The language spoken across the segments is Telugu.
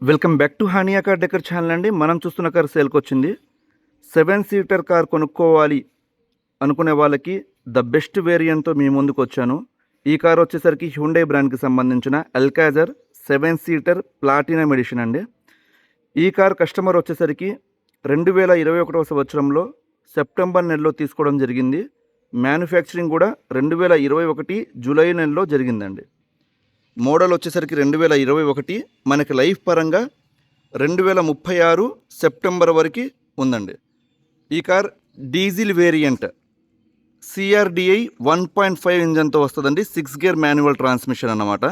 Welcome back to Hania car decor channel అండి. మనం చూస్తున్న కార్ సేల్కి వచ్చింది. 7 సీటర్ కార్ కొనుక్కోవాలి అనుకునే వాళ్ళకి ద బెస్ట్ వేరియంట్తో మీ ముందుకు వచ్చాను. ఈ కార్ వచ్చేసరికి హ్యుండై బ్రాండ్కి సంబంధించిన అల్కాజర్ 7 సీటర్ ప్లాటినం ఎడిషన్ అండి. ఈ కార్ కస్టమర్ వచ్చేసరికి 2021 సంవత్సరంలో సెప్టెంబర్ నెలలో తీసుకోవడం జరిగింది. మ్యానుఫ్యాక్చరింగ్ కూడా 2021 జూలై నెలలో జరిగిందండి. మోడల్ వచ్చేసరికి 2021, మనకి లైఫ్ పరంగా 2036 సెప్టెంబర్ వరకు ఉందండి. ఈ కార్ డీజిల్ వేరియంట్ CRDI 1.5 ఇంజన్తో వస్తుందండి. 6 గేర్ మాన్యువల్ ట్రాన్స్మిషన్ అన్నమాట.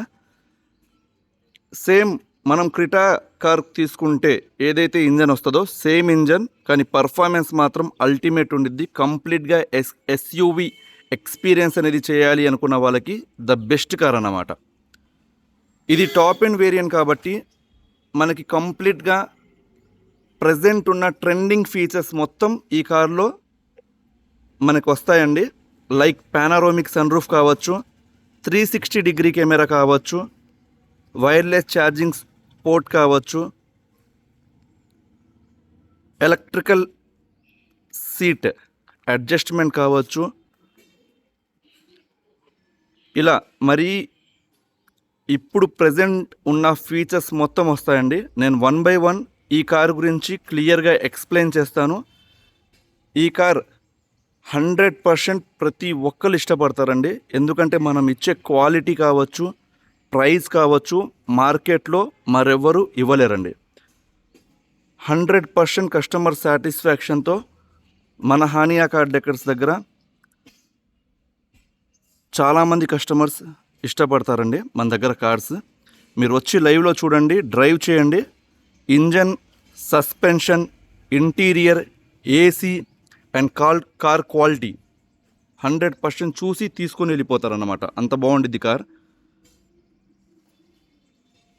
సేమ్ మనం క్రిటా కార్ తీసుకుంటే ఏదైతే ఇంజన్ వస్తుందో సేమ్ ఇంజన్, కానీ పర్ఫార్మెన్స్ మాత్రం అల్టిమేట్ ఉండిద్ది. కంప్లీట్గా SUV ఎక్స్పీరియన్స్ అనేది చేయాలి అనుకున్న వాళ్ళకి ద బెస్ట్ కార్ అన్నమాట. ఇది టాప్ ఎండ్ వేరియంట్ కాబట్టి మనకి కంప్లీట్గా ప్రజెంట్ ఉన్న ట్రెండింగ్ ఫీచర్స్ మొత్తం ఈ కార్లో మనకు వస్తాయండి. లైక్ పానారోమిక్ సన్ రూఫ్ కావచ్చు, 360 డిగ్రీ కెమెరా కావచ్చు, వైర్లెస్ ఛార్జింగ్ పోర్ట్ కావచ్చు, ఎలక్ట్రికల్ సీట్ అడ్జస్ట్మెంట్ కావచ్చు, ఇలా మరీ ఇప్పుడు ప్రజెంట్ ఉన్న ఫీచర్స్ మొత్తం వస్తాయండి. నేను 1 by 1 ఈ కార్ గురించి క్లియర్గా ఎక్స్ప్లెయిన్ చేస్తాను. ఈ కార్ 100% ప్రతి ఒక్కరు ఇష్టపడతారండి. ఎందుకంటే మనం ఇచ్చే క్వాలిటీ కావచ్చు, ప్రైస్ కావచ్చు, మార్కెట్లో మరెవ్వరు ఇవ్వలేరండి. 100% కస్టమర్ సాటిస్ఫాక్షన్తో మన హానియా కార్ డెకర్స్ దగ్గర చాలామంది కస్టమర్స్ ఇష్టపడతారండి మన దగ్గర కార్స్. మీరు వచ్చి లైవ్లో చూడండి, డ్రైవ్ చేయండి. Engine, suspension, interior, AC and car quality 100% చూసి తీసుకొని వెళ్ళిపోతారన్నమాట. అంత బాగుండిద్ది కార్.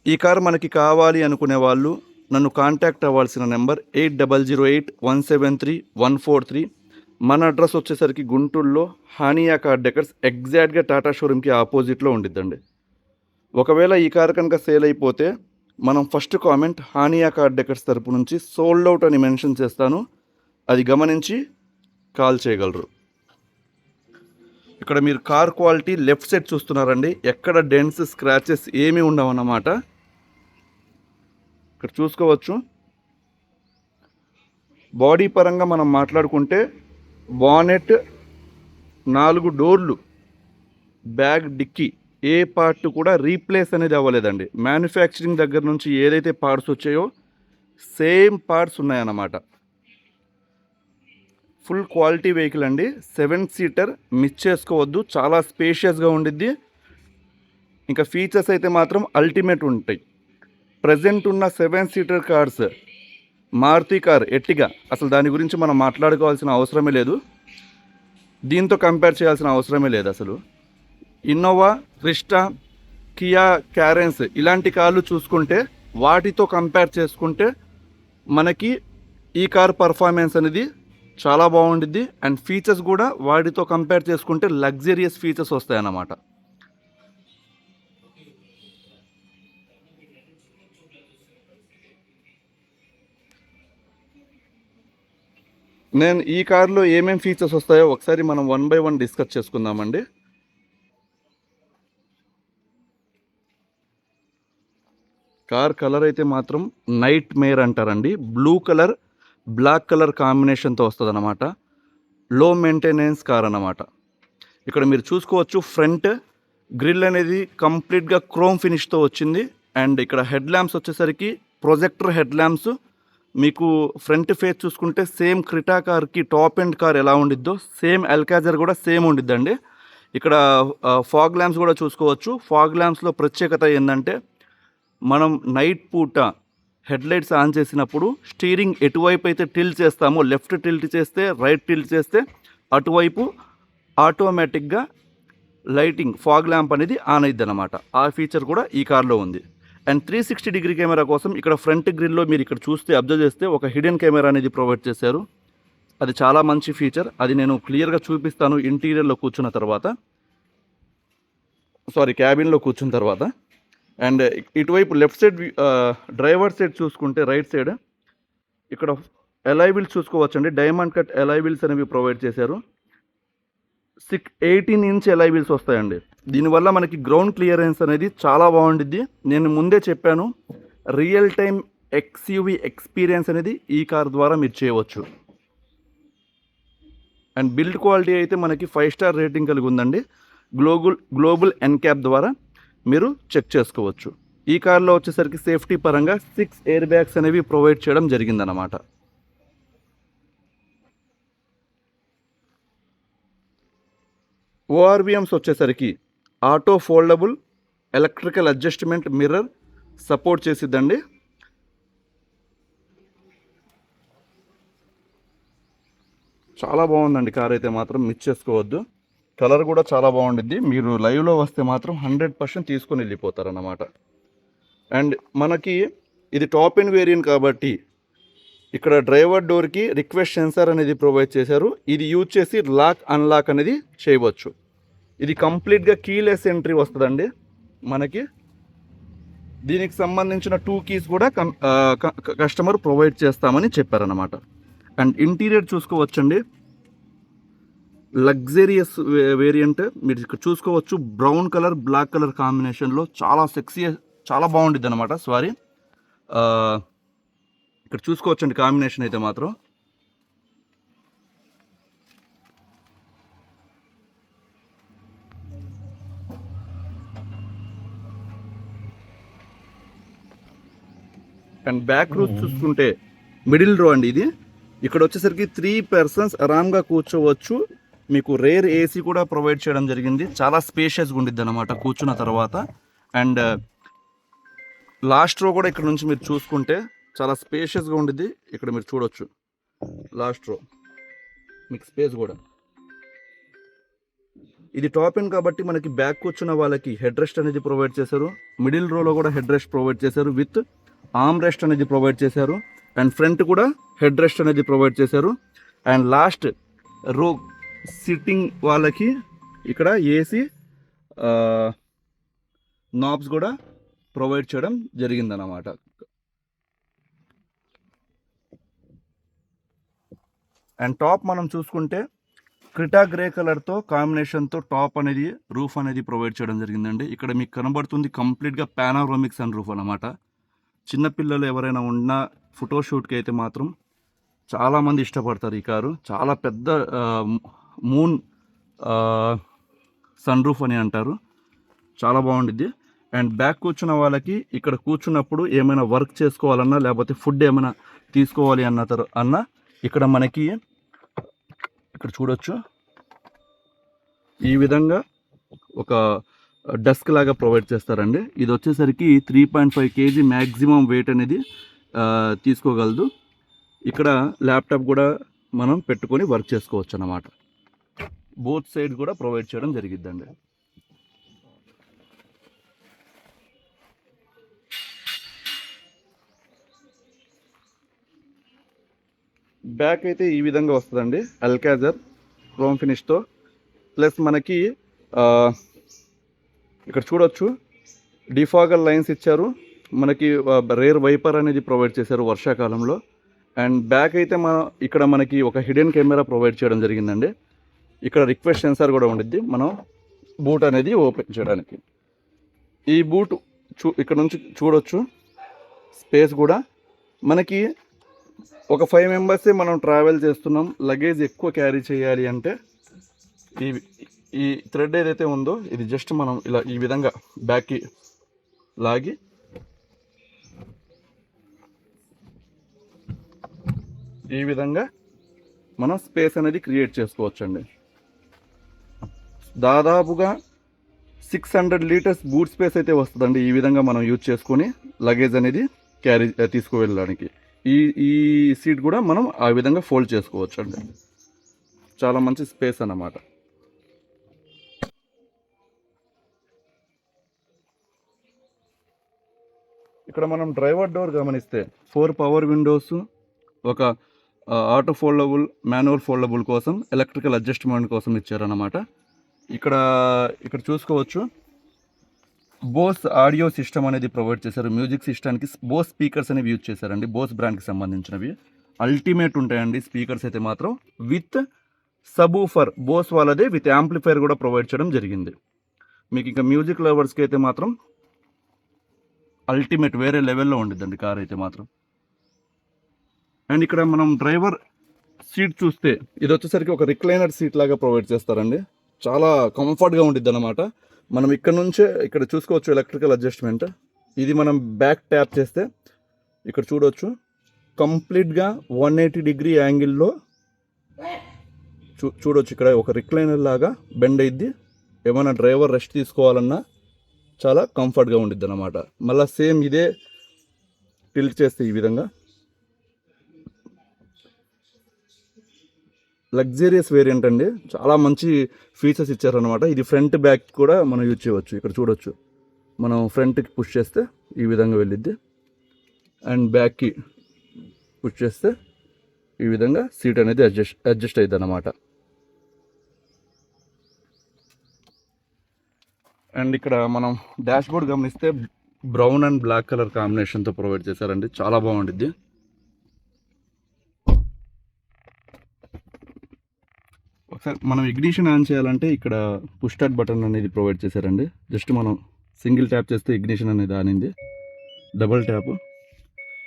ఈ కార్ మనకి కావాలి అనుకునే వాళ్ళు నన్ను కాంటాక్ట్ అవ్వాల్సిన నెంబర్ 8008173143. మన అడ్రస్ వచ్చేసరికి గుంటూరులో హానియా కార్ డెకర్స్ ఎగ్జాక్ట్గా టాటా షోరూమ్కి ఆపోజిట్లో ఉండిద్దండి. ఒకవేళ ఈ కార్ కనుక సేల్ అయిపోతే మనం first comment Hania car decors తరపు నుంచి సోల్డ్ అవుట్ అని మెన్షన్ చేస్తాను. అది గమనించి కాల్ చేయగలరు. ఇక్కడ మీరు కార్ క్వాలిటీ లెఫ్ట్ సైడ్ చూస్తున్నారండి. ఎక్కడ డెంట్స్, స్క్రాచెస్ ఏమీ ఉండవు అన్నమాట. ఇక్కడ చూసుకోవచ్చు. బాడీ పరంగా మనం మాట్లాడుకుంటే బానెట్, 4 డోర్లు, బ్యాగ్ డిక్కీ ఏ పార్ట్ కూడా రీప్లేస్ అనేది అవ్వలేదండి. మ్యానుఫ్యాక్చరింగ్ దగ్గర నుంచి ఏదైతే పార్ట్స్ వచ్చాయో సేమ్ పార్ట్స్ ఉన్నాయన్నమాట. ఫుల్ క్వాలిటీ వెహికల్ అండి. 7 సీటర్ మిస్ చేసుకోవద్దు. చాలా స్పేషియస్గా ఉండిద్ది. ఇంకా ఫీచర్స్ అయితే మాత్రం అల్టిమేట్ ఉంటాయి. ప్రజెంట్ ఉన్న 7 seater cars, Maruti car, Ertiga, అసలు దాని గురించి మనం మాట్లాడుకోవాల్సిన అవసరమే లేదు. దీంతో కంపేర్ చేయాల్సిన అవసరమే లేదు అసలు. ఇన్నోవా, క్రిస్టా, కియా క్యారెన్స్ ఇలాంటి కార్లు చూసుకుంటే వాటితో కంపేర్ చేసుకుంటే మనకి ఈ కార్ పర్ఫార్మెన్స్ అనేది చాలా బాగుండిద్ది. అండ్ ఫీచర్స్ కూడా వాటితో కంపేర్ చేసుకుంటే లగ్జరియస్ ఫీచర్స్ వస్తాయన్నమాట. నేను ఈ కార్లో ఏమేమి ఫీచర్స్ వస్తాయో ఒకసారి మనం 1 by 1 డిస్కస్ చేసుకుందామండి. కార్ కలర్ అయితే మాత్రం నైట్ మేర్ అంటారండి. బ్లూ కలర్, బ్లాక్ కలర్ కాంబినేషన్తో వస్తుంది అన్నమాట. లో మెయింటెనెన్స్ కార్ అన్నమాట. ఇక్కడ మీరు చూసుకోవచ్చు, ఫ్రంట్ గ్రిల్ అనేది కంప్లీట్గా క్రోమ్ ఫినిష్తో వచ్చింది. అండ్ ఇక్కడ హెడ్ ల్యాంప్స్ వచ్చేసరికి ప్రొజెక్టర్ హెడ్ ల్యాంప్స్. మీకు ఫ్రంట్ ఫేస్ చూసుకుంటే సేమ్ క్రిటా కార్కి టాప్ ఎండ్ కార్ ఎలా ఉండిద్దో సేమ్ అల్కాజర్ కూడా సేమ్ ఉండిద్దండి. ఇక్కడ ఫాగ్ ల్యాంప్స్ కూడా చూసుకోవచ్చు. ఫాగ్ ల్యాంప్స్లో ప్రత్యేకత ఏంటంటే మనం నైట్ పూట హెడ్ లైట్స్ ఆన్ చేసినప్పుడు స్టీరింగ్ ఎటువైపు అయితే టిల్ట్ చేస్తామో, లెఫ్ట్ టిల్ట్ చేస్తే, రైట్ టిల్ట్ చేస్తే అటువైపు ఆటోమేటిక్గా లైటింగ్ ఫాగ్ ల్యాంప్ అనేది ఆన్ అయిద్ది అనమాట. ఆ ఫీచర్ కూడా ఈ కార్లో ఉంది. అండ్ 360 డిగ్రీ కెమెరా కోసం ఇక్కడ ఫ్రంట్ గ్రిల్లో మీరు ఇక్కడ చూస్తే, అబ్జర్వ్ చేస్తే ఒక హిడెన్ కెమెరా అనేది ప్రొవైడ్ చేశారు. అది చాలా మంచి ఫీచర్. అది నేను క్లియర్గా చూపిస్తాను ఇంటీరియర్లో కూర్చున్న తర్వాత, క్యాబిన్లో కూర్చున్న తర్వాత. అండ్ ఇటువైపు లెఫ్ట్ సైడ్ డ్రైవర్ సైడ్ చూసుకుంటే రైట్ సైడ్ ఇక్కడ ఎలాయ్ వీల్స్ చూసుకోవచ్చండి. డైమండ్ కట్ ఎలాయ్ వీల్స్ అనేవి ప్రొవైడ్ చేశారు. 18 ఇంచ్ ఎలాయ్ వీల్స్ వస్తాయండి. దీనివల్ల మనకి గ్రౌండ్ క్లియరెన్స్ అనేది చాలా బాగుండిద్ది. నేను ముందే చెప్పాను, రియల్ టైం ఎక్స్యూవీ ఎక్స్పీరియన్స్ అనేది ఈ కార్ ద్వారా మీరు చేయవచ్చు. అండ్ బిల్డ్ క్వాలిటీ అయితే మనకి 5 స్టార్ రేటింగ్ కలిగి ఉందండి. గ్లోబల్ ఎన్క్యాప్ ద్వారా మీరు చెక్ చేసుకోవచ్చు. ఈ కార్లో వచ్చేసరికి సేఫ్టీ పరంగా 6 ఎయిర్ బ్యాగ్స్ అనేవి ప్రొవైడ్ చేయడం జరిగిందన్నమాట. ఓఆర్విఎమ్స్ వచ్చేసరికి auto foldable electrical adjustment mirror support చేసిద్దండి. చాలా బాగుందండి కార్ అయితే మాత్రం మిస్ చేసుకోవద్దు. కలర్ కూడా చాలా బాగుండిద్ది. మీరు లైవ్లో వస్తే మాత్రం 100% తీసుకొని వెళ్ళిపోతారన్నమాట. అండ్ మనకి ఇది టాప్ ఎండ్ వేరియంట్ కాబట్టి ఇక్కడ డ్రైవర్ డోర్కి రిక్వెస్ట్ సెన్సార్ అనేది ప్రొవైడ్ చేశారు. ఇది యూజ్ చేసి లాక్ అన్లాక్ అనేది చేయవచ్చు. ఇది కంప్లీట్గా కీలెస్ ఎంట్రీ వస్తుందండి మనకి. దీనికి సంబంధించిన 2 కీస్ కూడా కస్టమర్ ప్రొవైడ్ చేస్తామని చెప్పారన్నమాట. అండ్ ఇంటీరియర్ చూసుకోవచ్చండి, లగ్జరియస్ వేరియంట్ మీరు ఇక్కడ చూసుకోవచ్చు. బ్రౌన్ కలర్ బ్లాక్ కలర్ కాంబినేషన్లో చాలా సెక్సీ, చాలా బాగుంటుంది అనమాట. సారీ, ఇక్కడ చూసుకోవచ్చండి కాంబినేషన్ అయితే మాత్రం. అండ్ బ్యాక్ రూస్ చూసుకుంటే మిడిల్ రో అండి ఇది. ఇక్కడ వచ్చేసరికి 3 పర్సన్స్ ఆరామ్గా కూర్చోవచ్చు. మీకు రేర్ ఏసీ కూడా ప్రొవైడ్ చేయడం జరిగింది. చాలా స్పేషియస్గా ఉండిద్ది అనమాట కూర్చున్న తర్వాత. అండ్ లాస్ట్ రో కూడా ఇక్కడ నుంచి మీరు చూసుకుంటే చాలా స్పేషియస్గా ఉండిద్ది. ఇక్కడ మీరు చూడొచ్చు లాస్ట్ రో మీకు స్పేస్ కూడా. ఇది టాప్ ఎండ్ కాబట్టి మనకి బ్యాక్ కూర్చున్న వాళ్ళకి హెడ్ రెస్ట్ అనేది ప్రొవైడ్ చేశారు. మిడిల్ రోలో కూడా హెడ్ రెస్ట్ ప్రొవైడ్ చేశారు, విత్ ఆర్మ్ రెస్ట్ అనేది ప్రొవైడ్ చేశారు. అండ్ ఫ్రంట్ కూడా హెడ్ రెస్ట్ అనేది ప్రొవైడ్ చేశారు. అండ్ లాస్ట్ రో సిట్టింగ్ వాళ్ళకి ఇక్కడ ఏసీ నాబ్స్ కూడా ప్రొవైడ్ చేయడం జరిగిందన్నమాట. అండ్ టాప్ మనం చూసుకుంటే క్రిటా గ్రే కలర్తో కాంబినేషన్తో టాప్ అనేది రూఫ్ అనేది ప్రొవైడ్ చేయడం జరిగిందండి. ఇక్కడ మీకు కనబడుతుంది కంప్లీట్గా పానోరామిక్ సన్ రూఫ్ అన్నమాట. చిన్నపిల్లలు ఎవరైనా ఉన్న ఫోటోషూట్కి అయితే మాత్రం చాలామంది ఇష్టపడతారు ఈ కారు. చాలా పెద్ద మూన్ సన్ రూఫ్ అని అంటారు, చాలా బాగుండిద్ది. అండ్ బ్యాక్ కూర్చున్న వాళ్ళకి ఇక్కడ కూర్చున్నప్పుడు ఏమైనా వర్క్ చేసుకోవాలన్నా లేకపోతే ఫుడ్ ఏమైనా తీసుకోవాలి అన్న ఇక్కడ మనకి ఇక్కడ చూడొచ్చు ఈ విధంగా ఒక డెస్క్ లాగా ప్రొవైడ్ చేస్తారండి. ఇది వచ్చేసరికి 3.5 kg మ్యాక్సిమం వెయిట్ అనేది తీసుకోగలదు. ఇక్కడ ల్యాప్టాప్ కూడా మనం పెట్టుకొని వర్క్ చేసుకోవచ్చు అన్నమాట. బోత్ సైడ్ కూడా ప్రొవైడ్ చేయడం జరిగిద్దండి. బ్యాక్ అయితే ఈ విధంగా వస్తుందండి, అల్కాజర్ క్రోమ్ ఫినిష్తో. ప్లస్ మనకి ఇక్కడ చూడొచ్చు డిఫాగర్ లైన్స్ ఇచ్చారు. మనకి రేర్ వైపర్ అనేది ప్రొవైడ్ చేశారు వర్షాకాలంలో. అండ్ బ్యాక్ అయితే ఇక్కడ మనకి ఒక హిడెన్ కెమెరా ప్రొవైడ్ చేయడం జరిగిందండి. ఇక్కడ రిక్వెస్ట్ సెన్సార్ కూడా ఉండిద్ది మనం బూట్ అనేది ఓపెన్ చేయడానికి. ఈ బూట్ ఇక్కడ నుంచి చూడొచ్చు స్పేస్ కూడా. మనకి ఒక 5 మెంబర్సే మనం ట్రావెల్ చేస్తున్నాం, లగేజ్ ఎక్కువ క్యారీ చేయాలి అంటే ఈ థ్రెడ్ ఏదైతే ఉందో ఇది జస్ట్ మనం ఇలా ఈ విధంగా బ్యాక్కి లాగి ఈ విధంగా మనం స్పేస్ అనేది క్రియేట్ చేసుకోవచ్చండి. దాదాపుగా 600 లీటర్స్ బూట్ స్పేస్ అయితే వస్తుందండి ఈ విధంగా మనం యూజ్ చేసుకొని లగేజ్ అనేది క్యారీ తీసుకువెళ్ళడానికి. ఈ సీట్ కూడా మనం ఆ విధంగా ఫోల్డ్ చేసుకోవచ్చు అండి. చాలా మంచి స్పేస్ అన్నమాట. ఇక్కడ మనం డ్రైవర్ డోర్ గమనిస్తే 4 పవర్ విండోస్, ఒక ఆటో ఫోల్డబుల్, మాన్యువల్ ఫోల్డబుల్ కోసం, ఎలక్ట్రికల్ అడ్జస్ట్మెంట్ కోసం ఇచ్చారన్నమాట. ఇక్కడ చూసుకోవచ్చు బోస్ ఆడియో సిస్టమ్ అనేది ప్రొవైడ్ చేశారు. మ్యూజిక్ సిస్టమ్కి బోస్ స్పీకర్స్ అనేవి యూజ్ చేశారండి. బోస్ బ్రాండ్కి సంబంధించినవి అల్టిమేట్ ఉంటాయండి స్పీకర్స్ అయితే మాత్రం. విత్ సబూఫర్ బోస్ వాళ్ళదే విత్ యాంప్లిఫైర్ కూడా ప్రొవైడ్ చేయడం జరిగింది. మీకు ఇంకా మ్యూజిక్ లవర్స్కి అయితే మాత్రం అల్టిమేట్ వేరే లెవెల్లో ఉండిద్దండి కార్ అయితే మాత్రం. అండ్ ఇక్కడ మనం డ్రైవర్ సీట్ చూస్తే ఇది వచ్చేసరికి ఒక రిక్లైనర్ సీట్ లాగా ప్రొవైడ్ చేస్తారండి. చాలా కంఫర్ట్గా ఉండిద్ది అనమాట. మనం ఇక్కడ నుంచే ఇక్కడ చూసుకోవచ్చు ఎలక్ట్రికల్ అడ్జస్ట్మెంట్. ఇది మనం బ్యాక్ ట్యాప్ చేస్తే ఇక్కడ చూడవచ్చు కంప్లీట్గా 180 డిగ్రీ యాంగిల్లో చూడవచ్చు. ఇక్కడ ఒక రిక్లైనర్ లాగా బెండ్ అయ్యిద్ది. ఏమైనా డ్రైవర్ రెస్ట్ తీసుకోవాలన్నా చాలా కంఫర్ట్గా ఉండిద్ది అనమాట. మళ్ళీ సేమ్ ఇదే టిల్ట్ చేస్తే ఈ విధంగా లగ్జరియస్ వేరియంట్ అండి. చాలా మంచి ఫీచర్స్ ఇచ్చారనమాట. ఇది ఫ్రంట్ బ్యాక్ కూడా మనం యూజ్ చేయవచ్చు. ఇక్కడ చూడొచ్చు మనం ఫ్రంట్కి పుష్ చేస్తే ఈ విధంగా వెళ్ళిద్ది. అండ్ బ్యాక్కి పుష్ చేస్తే ఈ విధంగా సీట్ అనేది అడ్జస్ట్ అవుతుంది అనమాట. అండ్ ఇక్కడ మనం డాష్ బోర్డ్ గమనిస్తే బ్రౌన్ అండ్ బ్లాక్ కలర్ కాంబినేషన్తో ప్రొవైడ్ చేశారండి. చాలా బాగుండిద్ది. ఒకసారి మనం ఇగ్నిషన్ ఆన్ చేయాలంటే ఇక్కడ పుష్ స్టార్ట్ బటన్ అనేది ప్రొవైడ్ చేశారండి. జస్ట్ మనం సింగిల్ ట్యాప్ చేస్తే ఇగ్నిషన్ అనేది ఆనింది. డబుల్ ట్యాప్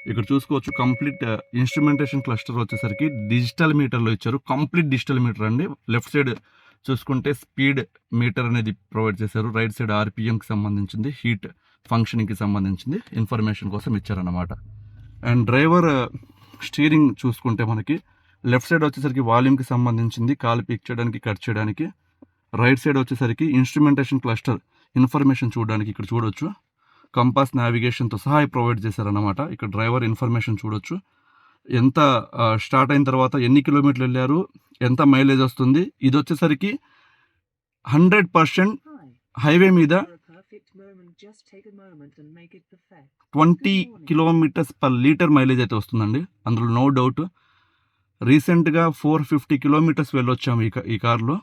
ఇక్కడ చూసుకోవచ్చు. కంప్లీట్ ఇన్స్ట్రుమెంటేషన్ క్లస్టర్ వచ్చేసరికి డిజిటల్ మీటర్లో ఇచ్చారు. కంప్లీట్ డిజిటల్ మీటర్ అండి. లెఫ్ట్ సైడ్ చూసుకుంటే స్పీడ్ మీటర్ అనేది ప్రొవైడ్ చేశారు. రైట్ సైడ్ ఆర్పిఎంకి సంబంధించింది, హీట్ ఫంక్షనింగ్కి సంబంధించింది ఇన్ఫర్మేషన్ కోసం ఇచ్చారన్నమాట. అండ్ డ్రైవర్ స్టీరింగ్ చూసుకుంటే మనకి లెఫ్ట్ సైడ్ వచ్చేసరికి వాల్యూమ్కి సంబంధించింది, కాలు పిక్ చేయడానికి, కట్ చేయడానికి. రైట్ సైడ్ వచ్చేసరికి ఇన్స్ట్రుమెంటేషన్ క్లస్టర్ ఇన్ఫర్మేషన్ చూడడానికి ఇక్కడ చూడొచ్చు. కంపాస్ నావిగేషన్తో సహా ప్రొవైడ్ చేశారన్నమాట. ఇక్కడ డ్రైవర్ ఇన్ఫర్మేషన్ చూడొచ్చు. ఎంత స్టార్ట్ అయిన తర్వాత ఎన్ని కిలోమీటర్లు వెళ్ళారు, ఎంత మైలేజ్ వస్తుంది. ఇది వచ్చేసరికి 100% హైవే మీద 20 కిలోమీటర్స్ పర్ లీటర్ మైలేజ్ అయితే వస్తుందండి. అందులో నో డౌట్. రీసెంట్గా 450 కిలోమీటర్స్ వెళ్ళొచ్చాము ఈ కార్లో.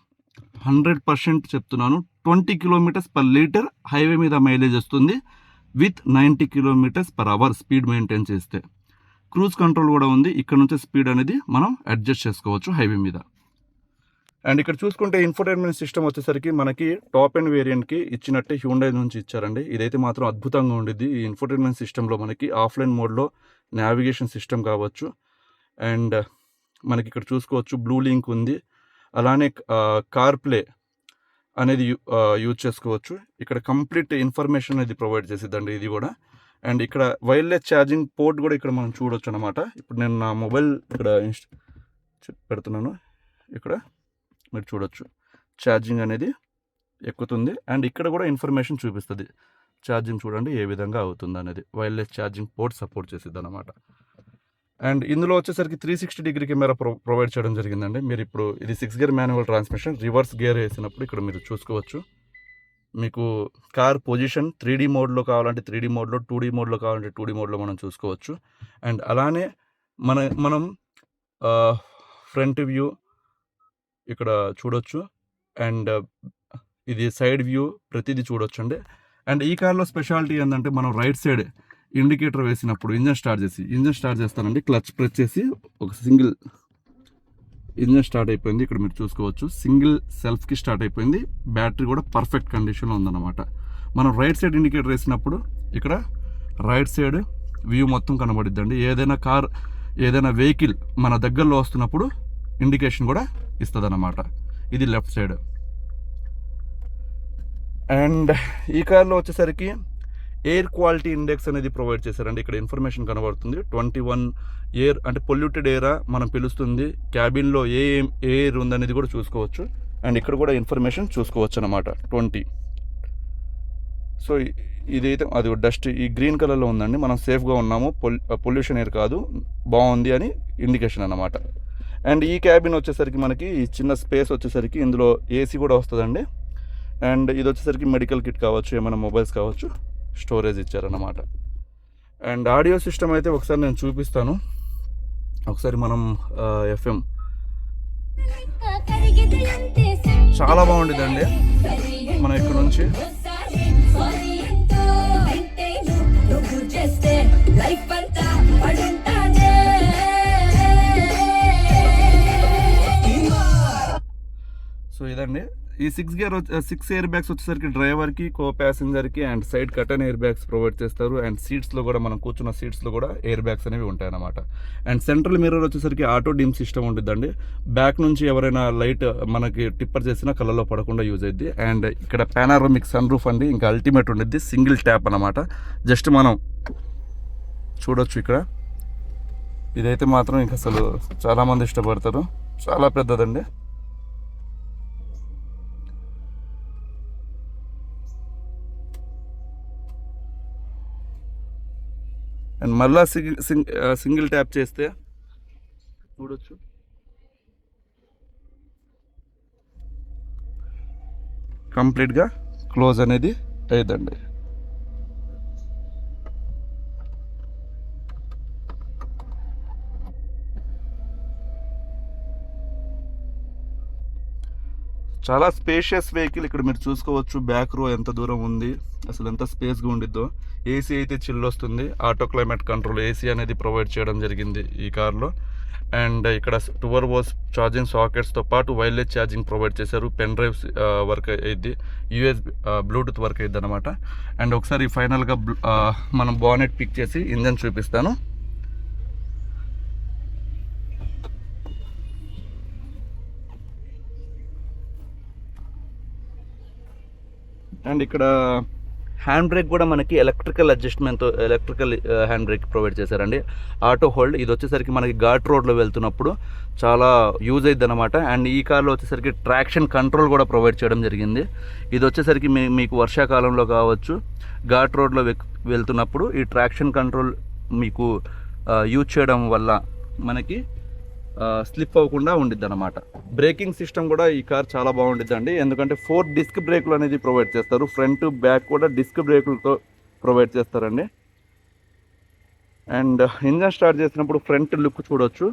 100% చెప్తున్నాను. 20 కిలోమీటర్స్ పర్ లీటర్ హైవే మీద మైలేజ్ వస్తుంది with 90 kilometres per hour speed maintain చేస్తే. క్రూజ్ కంట్రోల్ కూడా ఉంది. ఇక్కడ నుంచి స్పీడ్ అనేది మనం అడ్జస్ట్ చేసుకోవచ్చు హైవే మీద. అండ్ ఇక్కడ చూసుకుంటే ఇన్ఫోటైన్మెంట్ సిస్టమ్ వచ్చేసరికి మనకి టాప్ అండ్ వేరియంట్కి ఇచ్చినట్టే హ్యూండై నుంచి ఇచ్చారండి. ఇదైతే మాత్రం అద్భుతంగా ఉండిద్ది. ఈ ఇన్ఫోటైన్మెంట్ సిస్టంలో మనకి ఆఫ్లైన్ మోడ్లో నావిగేషన్ సిస్టమ్ కావచ్చు. అండ్ మనకి ఇక్కడ చూసుకోవచ్చు బ్లూ లింక్ ఉంది. అలానే కార్ ప్లే అనేది యూజ్ చేసుకోవచ్చు. ఇక్కడ కంప్లీట్ ఇన్ఫర్మేషన్ అనేది ప్రొవైడ్ చేసిద్దండి ఇది కూడా. అండ్ ఇక్కడ వైర్లెస్ ఛార్జింగ్ పోర్ట్ కూడా ఇక్కడ మనం చూడొచ్చు అనమాట. ఇప్పుడు నేను నా మొబైల్ ఇక్కడ పెడుతున్నాను. ఇక్కడ మీరు చూడొచ్చు ఛార్జింగ్ అనేది ఎక్కుతుంది. అండ్ ఇక్కడ కూడా ఇన్ఫర్మేషన్ చూపిస్తుంది. ఛార్జింగ్ చూడండి ఏ విధంగా అవుతుంది అనేది. వైర్లెస్ ఛార్జింగ్ పోర్ట్ సపోర్ట్ చేసిద్ది అనమాట. అండ్ ఇందులో వచ్చేసరికి 360 డిగ్రీ కెమెరా ప్రొవైడ్ చేయడం జరిగిందండి. మీరు ఇప్పుడు ఇది 6 gear manual transmission. Reverse gear వేసినప్పుడు ఇక్కడ మీరు చూసుకోవచ్చు. మీకు కార్ పొజిషన్ 3D మోడ్లో కావాలంటే 3D మోడ్లో, 2D మోడ్లో కావాలంటే 2D మోడ్లో మనం చూసుకోవచ్చు. అండ్ అలానే మనం ఫ్రంట్ వ్యూ ఇక్కడ చూడొచ్చు. అండ్ ఇది సైడ్ వ్యూ ప్రతిదీ చూడొచ్చు అండి. అండ్ ఈ కార్లో స్పెషాలిటీ ఏంటంటే మనం రైట్ సైడ్ ఇండికేటర్ వేసినప్పుడు ఇంజన్ స్టార్ట్ చేస్తానండి. క్లచ్ ప్రెస్ చేసి ఒక సింగిల్ ఇంజన్ స్టార్ట్ అయిపోయింది. ఇక్కడ మీరు చూసుకోవచ్చు సింగిల్ సెల్ఫ్కి స్టార్ట్ అయిపోయింది. బ్యాటరీ కూడా పర్ఫెక్ట్ కండిషన్లో ఉందన్నమాట. మనం రైట్ సైడ్ ఇండికేటర్ వేసినప్పుడు ఇక్కడ రైట్ సైడ్ వ్యూ మొత్తం కనబడిద్దండి. ఏదైనా వెహికల్ మన దగ్గరలో వస్తున్నప్పుడు ఇండికేషన్ కూడా ఇస్తుంది అన్నమాట. ఇది లెఫ్ట్ సైడ్. అండ్ ఈ కార్లో వచ్చేసరికి ఎయిర్ క్వాలిటీ ఇండెక్స్ అనేది ప్రొవైడ్ చేశారండి. ఇక్కడ ఇన్ఫర్మేషన్ కనబడుతుంది. 21 ఎయిర్ అంటే పొల్యూటెడ్ ఎయిరా మనం పిలుస్తుంది. క్యాబిన్లో ఏ ఎయిర్ ఉందనేది కూడా చూసుకోవచ్చు. అండ్ ఇక్కడ కూడా ఇన్ఫర్మేషన్ చూసుకోవచ్చు అనమాట. 20. సో ఇదైతే అది డస్ట్ ఈ గ్రీన్ కలర్లో ఉందండి. మనం సేఫ్గా ఉన్నాము, పొల్యూషన్ ఎయిర్ కాదు, బాగుంది అని ఇండికేషన్ అన్నమాట. అండ్ ఈ క్యాబిన్ వచ్చేసరికి మనకి చిన్న స్పేస్ వచ్చేసరికి ఇందులో ఏసీ కూడా వస్తుందండి. అండ్ ఇది వచ్చేసరికి మెడికల్ కిట్ కావచ్చు, ఏమైనా మొబైల్స్ కావచ్చు, స్టోరేజ్ ఇచ్చారన్నమాట. అండ్ ఆడియో సిస్టమ్ అయితే ఒకసారి నేను చూపిస్తాను. ఒకసారి మనం FM చాలా బాగుంటుందండి. మనం ఇక్కడ నుంచి ఈ 6 ఎయిర్ బ్యాగ్స్ వచ్చేసరికి డ్రైవర్కి, కో ప్యాసింజర్కి and side curtain air bags provide చేస్తారు. అండ్ సీట్స్లో కూడా మనం కూర్చున్న సీట్స్లో కూడా ఎయిర్ బ్యాగ్స్ అనేవి ఉంటాయి అన్నమాట. అండ్ సెంట్రల్ మిర్రర్ వచ్చేసరికి ఆటో డిమ్ సిస్టమ్ ఉంటుందండి. బ్యాక్ నుంచి ఎవరైనా లైట్ మనకి టిప్పర్ చేసినా కళ్ళలో పడకుండా యూజ్ అయ్యింది. అండ్ ఇక్కడ పానారోమిక్ సన్ రూఫ్ అండి, ఇంకా అల్టిమేట్ ఉండిద్ది. సింగిల్ ట్యాప్ అన్నమాట. జస్ట్ మనం చూడొచ్చు ఇక్కడ. ఇదైతే మాత్రం ఇంకా అసలు చాలామంది ఇష్టపడతారు. చాలా పెద్దదండి. అండ్ మళ్ళా సింగిల్ ట్యాప్ చేస్తే చూడొచ్చు, కంప్లీట్గా క్లోజ్ అనేది అయ్యిందండి. చాలా స్పేషియస్ వెహికల్. ఇక్కడ మీరు చూసుకోవచ్చు బ్యాక్ రో ఎంత దూరం ఉంది, అసలు ఎంత స్పేస్గా ఉండిద్దో. ఏసీ అయితే చిల్ వస్తుంది. ఆటో క్లైమేట్ కంట్రోల్ ఏసీ అనేది ప్రొవైడ్ చేయడం జరిగింది ఈ కార్లో. అండ్ ఇక్కడ 12 volts ఛార్జింగ్ సాకెట్స్తో పాటు వైర్లెస్ ఛార్జింగ్ ప్రొవైడ్ చేశారు. పెన్ డ్రైవ్స్ వర్క్ అయ్యిద్ది, యూఎస్బి బ్లూటూత్ వర్క్ అయ్యిద్ది అనమాట. అండ్ ఒకసారి ఫైనల్గా మనం బానెట్ పిక్ చేసి ఇంజన్ చూపిస్తాను. అండ్ ఇక్కడ హ్యాండ్ బ్రేక్ కూడా మనకి ఎలక్ట్రికల్ అడ్జస్ట్మెంట్తో ఎలక్ట్రికల్ హ్యాండ్ బ్రేక్ ప్రొవైడ్ చేశారండి. ఆటో హోల్డ్ ఇది వచ్చేసరికి మనకి ఘాట్ రోడ్లో వెళ్తున్నప్పుడు చాలా యూజ్ అయ్యిద్ది అనమాట. అండ్ ఈ కార్లో వచ్చేసరికి ట్రాక్షన్ కంట్రోల్ కూడా ప్రొవైడ్ చేయడం జరిగింది. ఇది వచ్చేసరికి మీకు వర్షాకాలంలో కావచ్చు, ఘాట్ రోడ్లో వెళ్తున్నప్పుడు ఈ ట్రాక్షన్ కంట్రోల్ మీకు యూజ్ చేయడం వల్ల మనకి స్లిప్ అవ్వకుండా ఉండిద్ది అనమాట. బ్రేకింగ్ సిస్టమ్ కూడా ఈ కార్ చాలా బాగుండిద్ది అండి, ఎందుకంటే 4 డిస్క్ బ్రేకులు అనేది ప్రొవైడ్ చేస్తారు. ఫ్రంట్ బ్యాక్ కూడా డిస్క్ బ్రేకులతో ప్రొవైడ్ చేస్తారండి. అండ్ ఇంజన్ స్టార్ట్ చేసినప్పుడు ఫ్రంట్ లుక్ చూడవచ్చు.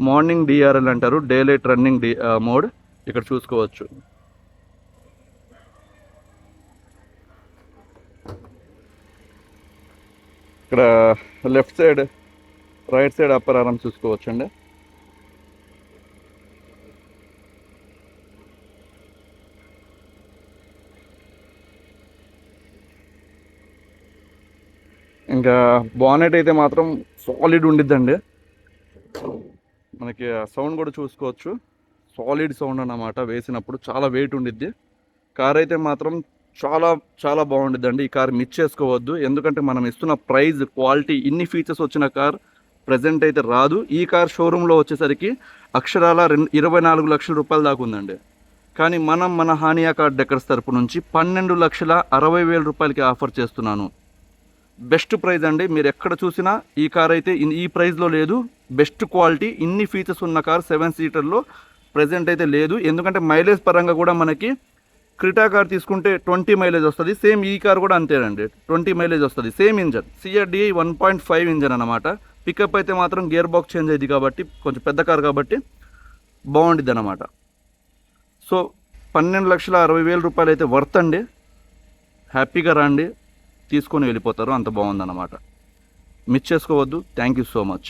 మార్నింగ్ డిఆర్ఎల్ అంటారు, డే లైట్ రన్నింగ్ మోడ్ ఇక్కడ చూసుకోవచ్చు. ఇక్కడ left side, right side upper arm చూసుకోవచ్చు అండి. ఇంకా బానెట్ అయితే మాత్రం సాలిడ్ ఉండిద్దండి. మనకి సౌండ్ కూడా చూసుకోవచ్చు, సాలిడ్ సౌండ్ అన్నమాట. వేసినప్పుడు చాలా వెయిట్ ఉండిద్ది. కార్ అయితే మాత్రం చాలా చాలా బాగుండిద్దండి. ఈ కార్ మిస్ చేసుకోవద్దు, ఎందుకంటే మనం ఇస్తున్న ప్రైస్, క్వాలిటీ, ఇన్ని ఫీచర్స్ వచ్చిన కార్ ప్రజెంట్ అయితే రాదు. ఈ కార్ షోరూంలో వచ్చేసరికి అక్షరాల 24 లక్షల రూపాయల దాకా ఉందండి. కానీ మన హానియా కార్ డెకర్స్ తరపు నుంచి 12,60,000 రూపాయలకి ఆఫర్ చేస్తున్నాను. బెస్ట్ ప్రైస్ అండి. మీరు ఎక్కడ చూసినా ఈ కార్ అయితే ఈ ప్రైస్లో లేదు. బెస్ట్ క్వాలిటీ, ఇన్ని ఫీచర్స్ ఉన్న కార్ 7 సీటర్లో ప్రజెంట్ అయితే లేదు. ఎందుకంటే మైలేజ్ పరంగా కూడా మనకి క్రిటా కార్ తీసుకుంటే 20 మైలేజ్ వస్తుంది. సేమ్ ఈ కార్ కూడా అంతేనండి, 20 మైలేజ్ వస్తుంది. సేమ్ ఇంజన్, CRDI 1.5 ఇంజన్ అనమాట. పికప్ అయితే మాత్రం గేర్ బాక్స్ చేంజ్ అయ్యింది కాబట్టి కొంచెం పెద్ద కార్ కాబట్టి బాగుండిద్ది అనమాట. సో 12,60,000 రూపాయలు అయితే వర్త్ అండి. హ్యాపీగా రండి, తీసుకొని వెళ్ళిపోతారు, అంత బాగుందన్నమాట. మిస్ చేసుకోవద్దు. Thank you so much.